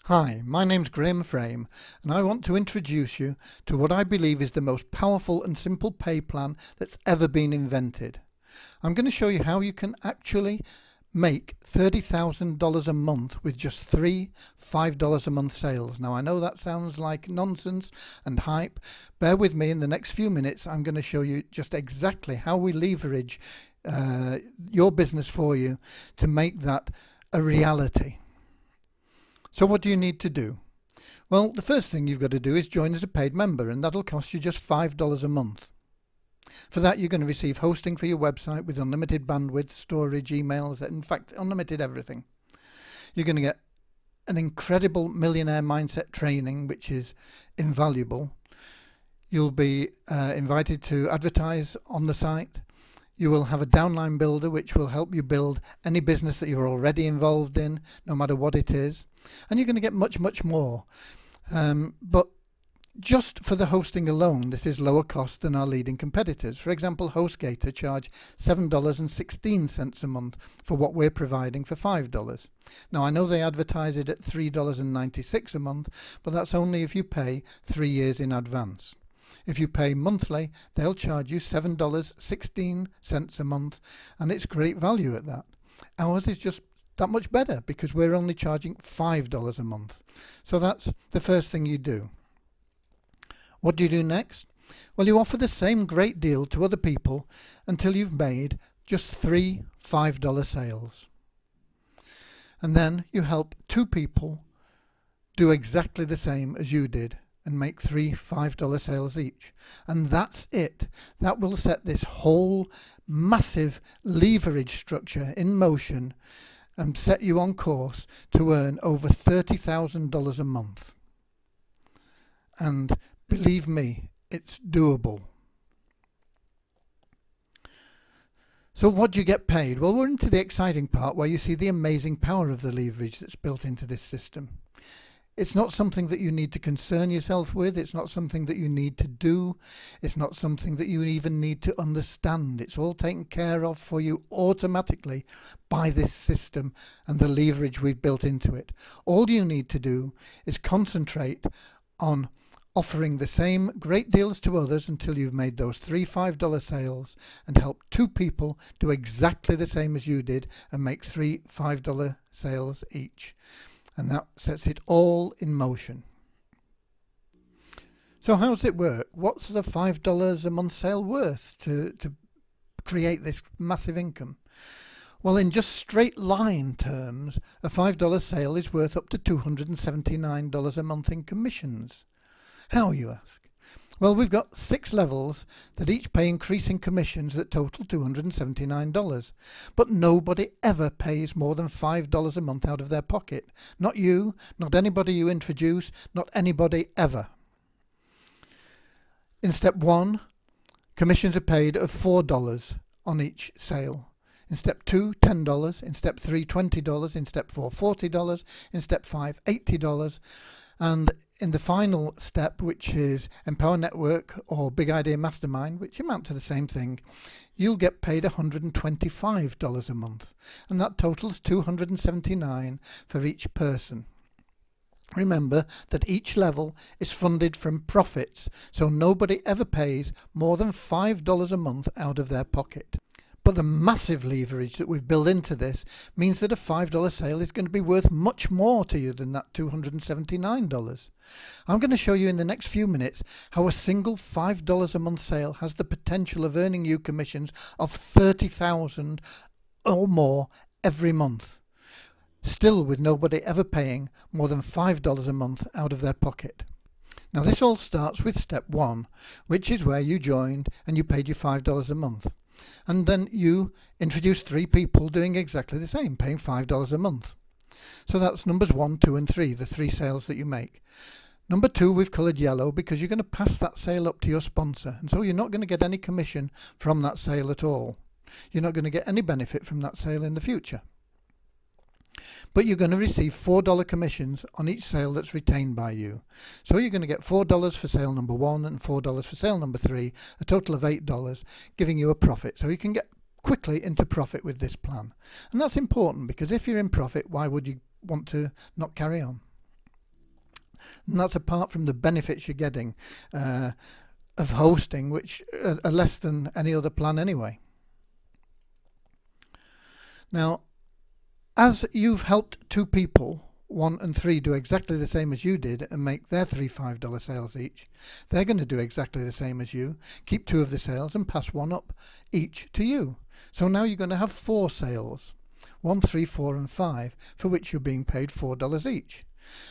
Hi, my name's Graham Frame and I want to introduce you to what I believe is the most powerful and simple pay plan that's ever been invented. I'm going to show you how you can actually make $30,000 a month with just three $5 a month sales. Now I know that sounds like nonsense and hype. Bear with me, in the next few minutes I'm going to show you just exactly how we leverage your business for you to make that a reality. So what do you need to do? Well, the first thing you've got to do is join as a paid member, and that'll cost you just $5 a month. For that, you're going to receive hosting for your website with unlimited bandwidth, storage, emails, in fact, unlimited everything. You're going to get an incredible millionaire mindset training, which is invaluable. You'll be invited to advertise on the site. You will have a downline builder which will help you build any business that you're already involved in, no matter what it is. And you're going to get much, much more. But just for the hosting alone, this is lower cost than our leading competitors. For example, HostGator charge $7.16 a month for what we're providing for $5. Now, I know they advertise it at $3.96 a month, but that's only if you pay 3 years in advance. If you pay monthly, they'll charge you $7.16 a month, and it's great value at that. Ours is just that much better because we're only charging $5 a month. So that's the first thing you do. What do you do next? Well, you offer the same great deal to other people until you've made just three $5 sales. And then you help two people do exactly the same as you did and make three $5 sales each. And that's it. That will set this whole massive leverage structure in motion and set you on course to earn over $30,000 a month. And believe me, it's doable. So what do you get paid? Well, we're into the exciting part where you see the amazing power of the leverage that's built into this system. It's not something that you need to concern yourself with. It's not something that you need to do. It's not something that you even need to understand. It's all taken care of for you automatically by this system and the leverage we've built into it. All you need to do is concentrate on offering the same great deals to others until you've made those three $5 sales and help two people do exactly the same as you did and make three $5 sales each. And that sets it all in motion. So how does it work? What's the $5 a month sale worth to create this massive income? Well, in just straight line terms, a $5 sale is worth up to $279 a month in commissions. How, you ask? Well, we've got 6 levels that each pay increasing commissions that total $279. But nobody ever pays more than $5 a month out of their pocket. Not you, not anybody you introduce, not anybody ever. In step 1, commissions are paid of $4 on each sale. In step 2, $10. In step 3, $20. In step 4, $40. In step 5, $80. And in the final step, which is Empower Network or Big Idea Mastermind, which amount to the same thing, you'll get paid $125 a month. And that totals $279 for each person. Remember that each level is funded from profits, so nobody ever pays more than $5 a month out of their pocket. But the massive leverage that we've built into this means that a $5 sale is going to be worth much more to you than that $279. I'm going to show you in the next few minutes how a single $5 a month sale has the potential of earning you commissions of $30,000 or more every month, still with nobody ever paying more than $5 a month out of their pocket. Now this all starts with step 1, which is where you joined and you paid your $5 a month. And then you introduce 3 people doing exactly the same, paying $5 a month. So that's numbers 1, 2 and 3, the 3 sales that you make. Number 2 we've coloured yellow because you're going to pass that sale up to your sponsor, and so you're not going to get any commission from that sale at all. You're not going to get any benefit from that sale in the future. But you're going to receive $4 commissions on each sale that's retained by you. So you're going to get $4 for sale number 1 and $4 for sale number 3, a total of $8, giving you a profit. So you can get quickly into profit with this plan. And that's important because if you're in profit, why would you want to not carry on? And that's apart from the benefits you're getting of hosting, which are less than any other plan anyway. Now, as you've helped 2 people, 1 and 3, do exactly the same as you did and make their 3 $5 sales each, they're going to do exactly the same as you, keep 2 of the sales and pass 1 up each to you. So now you're going to have 4 sales, 1, 3, 4 and 5, for which you're being paid $4 each.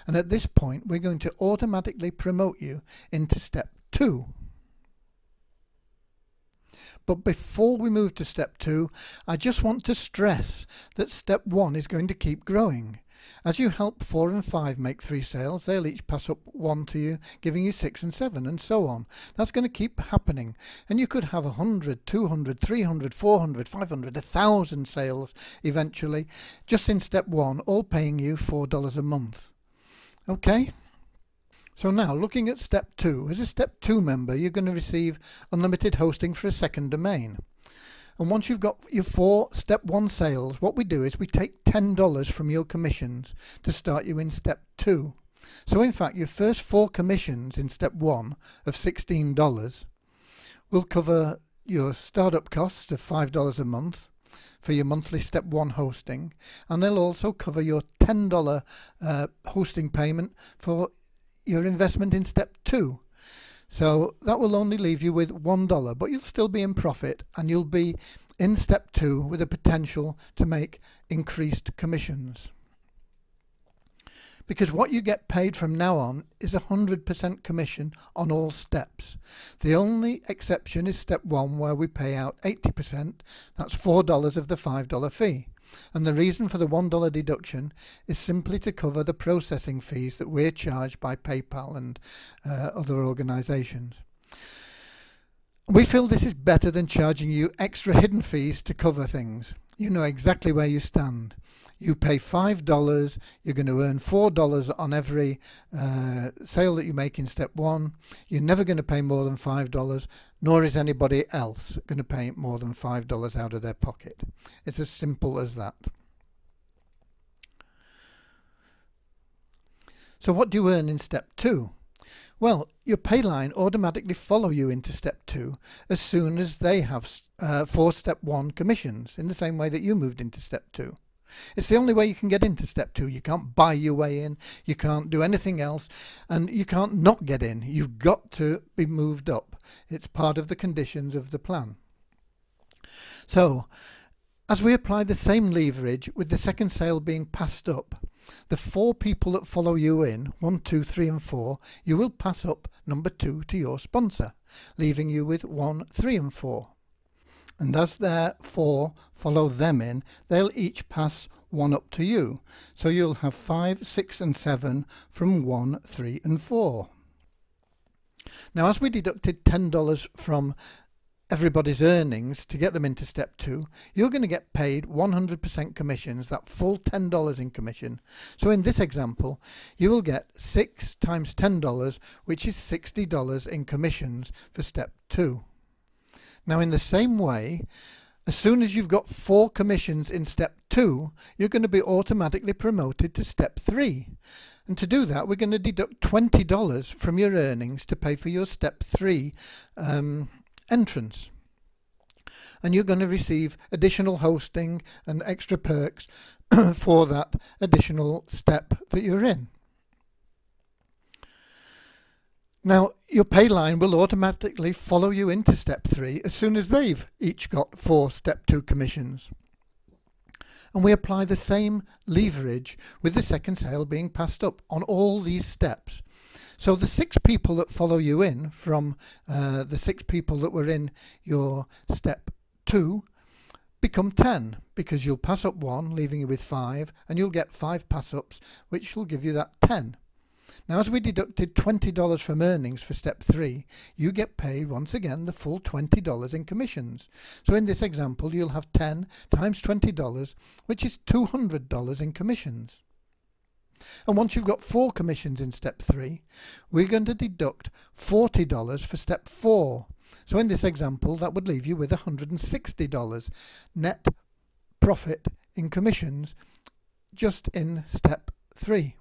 And at this point we're going to automatically promote you into step 2. But before we move to step 2, I just want to stress that step 1 is going to keep growing. As you help 4 and 5 make 3 sales, they'll each pass up 1 to you, giving you 6 and 7, and so on. That's going to keep happening, and you could have 100, 200, 300, 400, 500, 1,000 sales eventually, just in step 1, all paying you $4 a month. Okay? So now, looking at step 2, as a step 2 member, you're going to receive unlimited hosting for a second domain. And once you've got your 4 step 1 sales, what we do is we take $10 from your commissions to start you in step 2. So in fact, your first 4 commissions in step 1 of $16 will cover your startup costs of $5 a month for your monthly step 1 hosting, and they'll also cover your $10 hosting payment for your investment in step 2. So that will only leave you with $1, but you'll still be in profit, and you'll be in step 2 with a potential to make increased commissions. Because what you get paid from now on is 100% commission on all steps. The only exception is step 1, where we pay out 80%, that's $4 of the $5 fee. And the reason for the $1 deduction is simply to cover the processing fees that we're charged by PayPal and other organisations. We feel this is better than charging you extra hidden fees to cover things. You know exactly where you stand. You pay $5, you're going to earn $4 on every sale that you make in step 1. You're never going to pay more than $5, nor is anybody else going to pay more than $5 out of their pocket. It's as simple as that. So what do you earn in step 2? Well, your payline automatically follow you into step 2 as soon as they have 4 step 1 commissions, in the same way that you moved into step 2. It's the only way you can get into step 2. You can't buy your way in, you can't do anything else, and you can't not get in. You've got to be moved up. It's part of the conditions of the plan. So, as we apply the same leverage with the second sale being passed up, the 4 people that follow you in, 1, 2, 3 and 4, you will pass up number 2 to your sponsor, leaving you with 1, 3 and 4. And as their 4 follow them in, they'll each pass 1 up to you. So you'll have 5, 6 and 7 from 1, 3 and 4. Now, as we deducted $10 from everybody's earnings to get them into step 2, you're going to get paid 100% commissions, that full $10 in commission. So in this example, you will get 6 times $10, which is $60 in commissions for step 2. Now, in the same way, as soon as you've got 4 commissions in step 2, you're going to be automatically promoted to step 3. And to do that, we're going to deduct $20 from your earnings to pay for your step 3 entrance. And you're going to receive additional hosting and extra perks for that additional step that you're in. Now, your pay line will automatically follow you into step 3 as soon as they've each got 4 step 2 commissions. And we apply the same leverage with the second sale being passed up on all these steps. So the 6 people that follow you in from the 6 people that were in your step 2 become 10, because you'll pass up 1, leaving you with 5, and you'll get 5 pass-ups, which will give you that 10. Now, as we deducted $20 from earnings for step 3, you get paid once again the full $20 in commissions. So in this example, you'll have 10 times $20, which is $200 in commissions. And once you've got 4 commissions in step 3, we're going to deduct $40 for step 4. So in this example, that would leave you with $160 net profit in commissions just in step 3.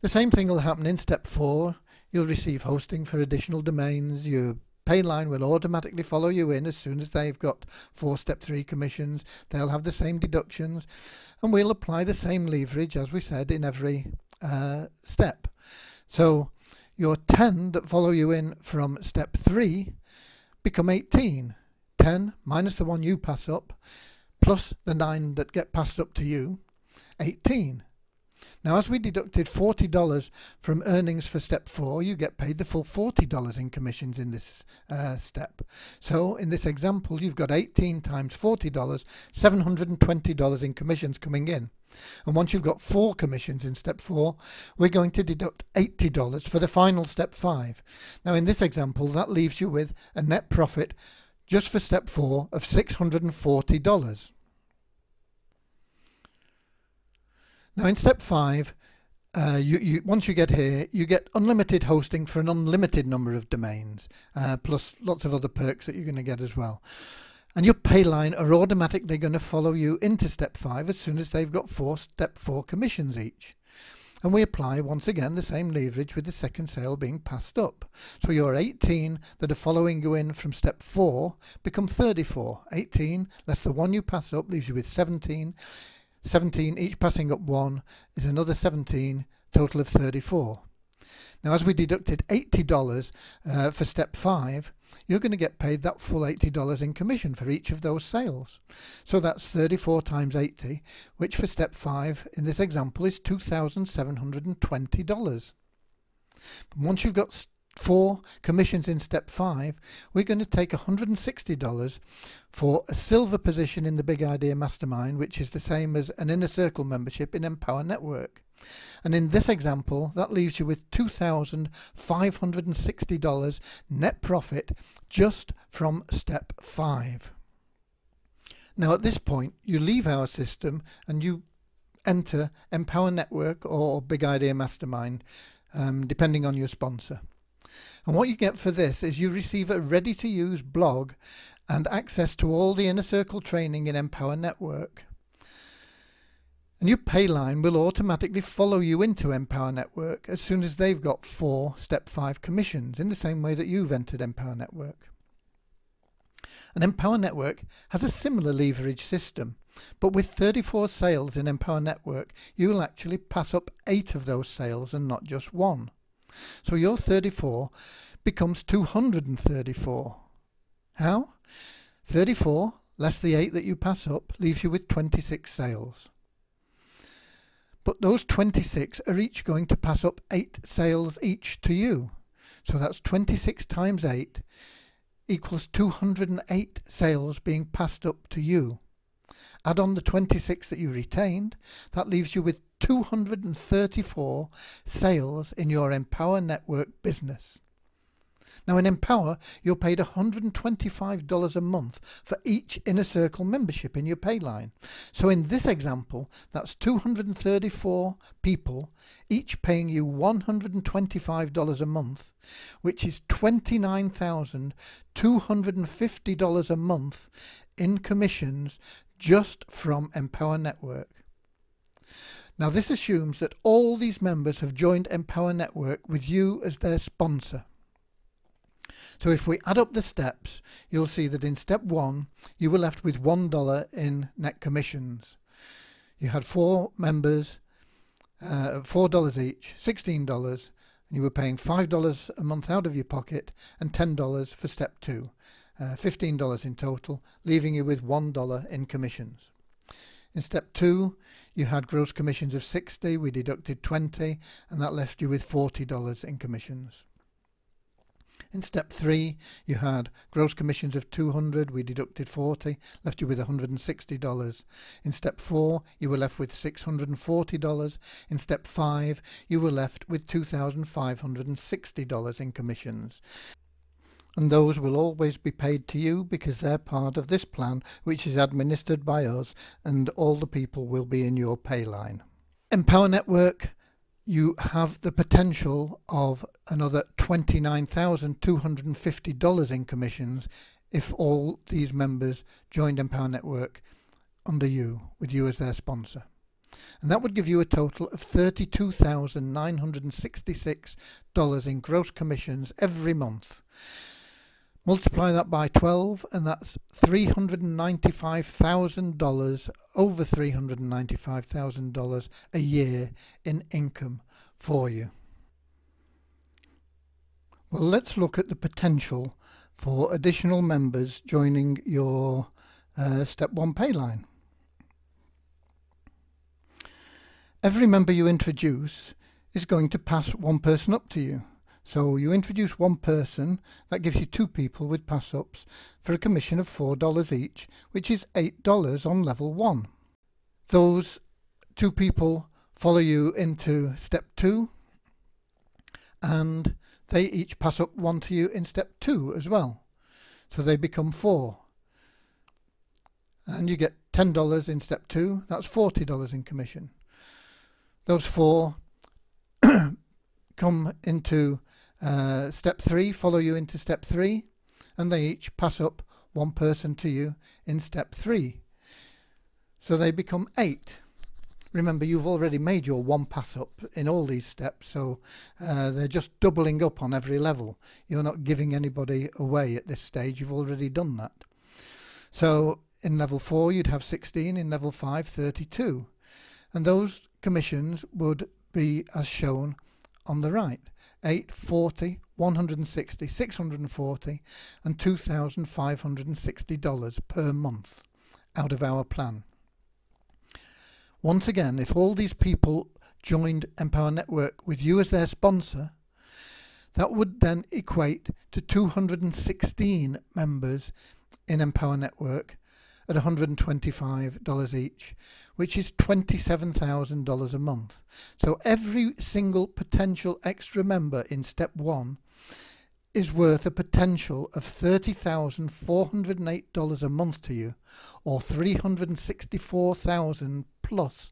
The same thing will happen in step 4. You'll receive hosting for additional domains. Your Payline will automatically follow you in as soon as they've got 4 step 3 commissions. They'll have the same deductions, and we'll apply the same leverage as we said in every step. So your 10 that follow you in from step 3 become 18. 10 minus the one you pass up plus the 9 that get passed up to you, 18. Now, as we deducted $40 from earnings for step 4, you get paid the full $40 in commissions in this step. So in this example, you've got 18 times $40, $720 in commissions coming in. And once you've got 4 commissions in step 4, we're going to deduct $80 for the final step 5. Now, in this example, that leaves you with a net profit just for step 4 of $640. Now in step 5, once you get here, you get unlimited hosting for an unlimited number of domains, plus lots of other perks that you're going to get as well. And your Payline are automatically going to follow you into step 5 as soon as they've got 4 step 4 commissions each. And we apply once again the same leverage with the second sale being passed up. So your 18 that are following you in from step 4 become 34. 18 less the one you pass up leaves you with 17. 17, each passing up 1 is another 17, total of 34. Now, as we deducted $80 for step 5, you're going to get paid that full $80 in commission for each of those sales. So that's 34 times 80, which for step 5 in this example is $2,720. Once you've got 4 commissions in step 5, we're going to take $160 for a silver position in the Big Idea Mastermind, which is the same as an Inner Circle membership in Empower Network. And in this example, that leaves you with $2,560 net profit just from step 5. Now at this point, you leave our system and you enter Empower Network or Big Idea Mastermind, depending on your sponsor. And what you get for this is you receive a ready-to-use blog and access to all the Inner Circle training in Empower Network. And your Payline will automatically follow you into Empower Network as soon as they've got 4 step 5 commissions, in the same way that you've entered Empower Network. And Empower Network has a similar leverage system, but with 34 sales in Empower Network, you will actually pass up 8 of those sales and not just 1. So your 34 becomes 234. How? 34 less the 8 that you pass up leaves you with 26 sales. But those 26 are each going to pass up 8 sales each to you. So that's 26 times 8 equals 208 sales being passed up to you. Add on the 26 that you retained, that leaves you with 234 sales in your Empower Network business. Now in Empower, you're paid $125 a month for each Inner Circle membership in your Payline. So in this example, that's 234 people, each paying you $125 a month, which is $29,250 a month in commissions just from Empower Network. Now this assumes that all these members have joined Empower Network with you as their sponsor. So if we add up the steps, you'll see that in step 1 you were left with $1 in net commissions. You had 4 members, $4 each, $16, and you were paying $5 a month out of your pocket and $10 for step 2, $15 in total, leaving you with $1 in commissions. In step 2, you had gross commissions of 60, we deducted 20, and that left you with $40 in commissions. In step 3, you had gross commissions of 200, we deducted 40, left you with $160. In step 4, you were left with $640. In step 5, you were left with $2,560 in commissions. And those will always be paid to you because they're part of this plan, which is administered by us, and all the people will be in your Payline. Empower Network, you have the potential of another $29,250 in commissions if all these members joined Empower Network under you, with you as their sponsor. and that would give you a total of $32,966 in gross commissions every month. Multiply that by 12 and that's $395,000, over $395,000 a year in income for you. Well, let's look at the potential for additional members joining your Step 1 pay line. Every member you introduce is going to pass one person up to you. So you introduce one person, that gives you two people with pass-ups for a commission of $4 each, which is $8 on level 1. Those two people follow you into Step 2 and they each pass up one to you in Step 2 as well. So they become 4. And you get $10 in Step 2, that's $40 in commission. Those 4 come into Step 3, follow you into Step 3, and they each pass up one person to you in Step 3. So they become 8. Remember, you've already made your one pass up in all these steps, so they're just doubling up on every level. You're not giving anybody away at this stage, you've already done that. So in level 4 you'd have 16, in level 5 32, and those commissions would be as shown on the right: 8, 40, 160, 640 and $2,560 per month out of our plan. Once again, if all these people joined Empower Network with you as their sponsor, that would then equate to 216 members in Empower Network at $125 each, which is $27,000 a month. So every single potential extra member in Step 1 is worth a potential of $30,408 a month to you, or $364,000 plus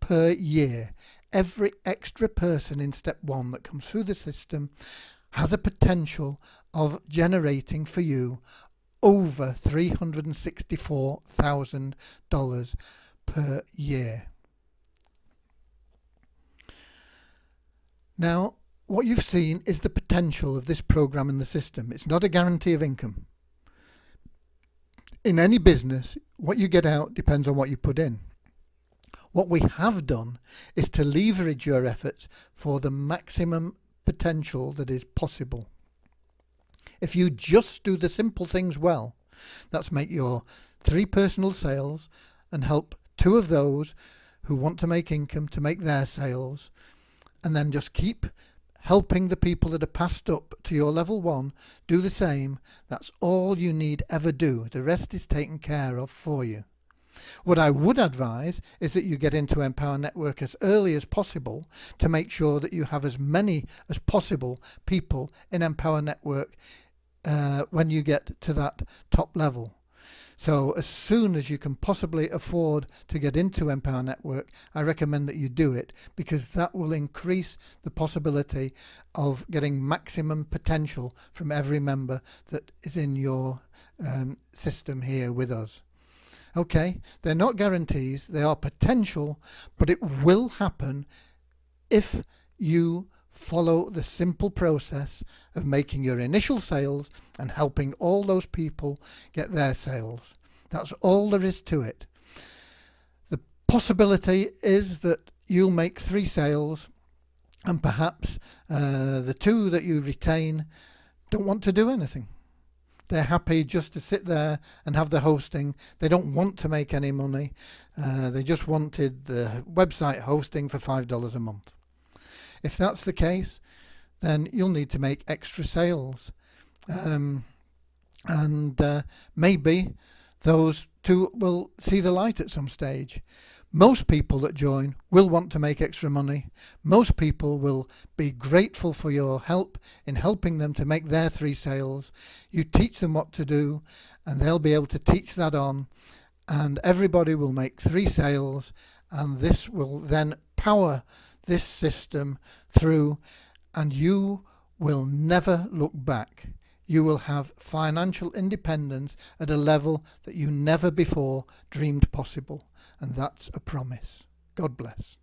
per year. Every extra person in Step 1 that comes through the system has a potential of generating for you over $364,000 per year. Now, what you've seen is the potential of this program in the system. It's not a guarantee of income. In any business, what you get out depends on what you put in. What we have done is to leverage your efforts for the maximum potential that is possible. If you just do the simple things well, that's make your 3 personal sales and help 2 of those who want to make income to make their sales, and then just keep helping the people that are passed up to your level 1 do the same, that's all you need ever do. The rest is taken care of for you. What I would advise is that you get into Empower Network as early as possible to make sure that you have as many as possible people in Empower Network when you get to that top level. So as soon as you can possibly afford to get into Empower Network, I recommend that you do it, because that will increase the possibility of getting maximum potential from every member that is in your system here with us. Okay, they're not guarantees, they are potential, but it will happen if you follow the simple process of making your initial sales and helping all those people get their sales. That's all there is to it. The possibility is that you'll make 3 sales and perhaps the 2 that you retain don't want to do anything. They're happy just to sit there and have the hosting. They don't want to make any money. They just wanted the website hosting for $5 a month. If that's the case, then you'll need to make extra sales. Maybe those 2 will see the light at some stage. Most people that join will want to make extra money. Most people will be grateful for your help in helping them to make their 3 sales. You teach them what to do and they'll be able to teach that on, and everybody will make 3 sales, and this will then power this system through, and you will never look back. you will have financial independence at a level that you never before dreamed possible. And that's a promise. God bless.